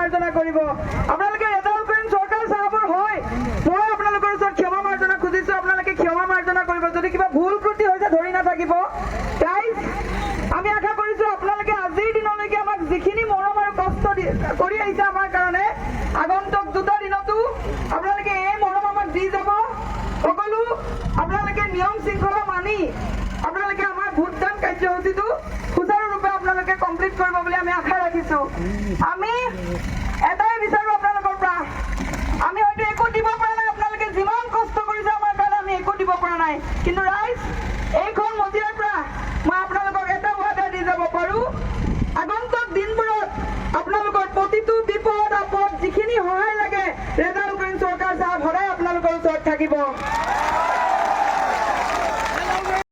মাৰ্জনা কৰিব আপোনালোকে ৰেজাল্ট কৰিম চৰকাৰ চাহাবৰ হয় মই আপোনালোকৰ ওচৰত ক্ষমা মাৰ্জনা খুজিছো আপোনালোকে ক্ষমা মাৰ্জনা কৰিব যদি কিবা ভুল ত্ৰুটি হৈছে ধৰি নাথাকিব গাইজ আমি আশা কৰিছো আপোনালোকে আজিৰ দিনলৈকে আমাক যিখিনি মৰম আৰু কষ্ট কৰি আহিছে আমাৰ কাৰণে আগন্তুক দুটা দিনতো আপোনালোকে এই মৰম আমাক দি যাব সকলো আপোনালোকে নিয়ম শৃংখলা মানি আপোনালোকে আমাৰ ভোটদান কাৰ্যসূচীটো সুচাৰুৰূপে আপোনালোকে কমপ্লিট কৰিব বুলি আমি আশা ৰাখিছো আমি এটাই বিচাৰো আপোনালোকৰ পৰা আমি হয়তো একো দিব পৰা নাই আপোনালোকে যিমান কষ্ট কৰিছে আমাৰ কাৰণে আমি একো দিব পৰা নাই কিন্তু ৰাইজ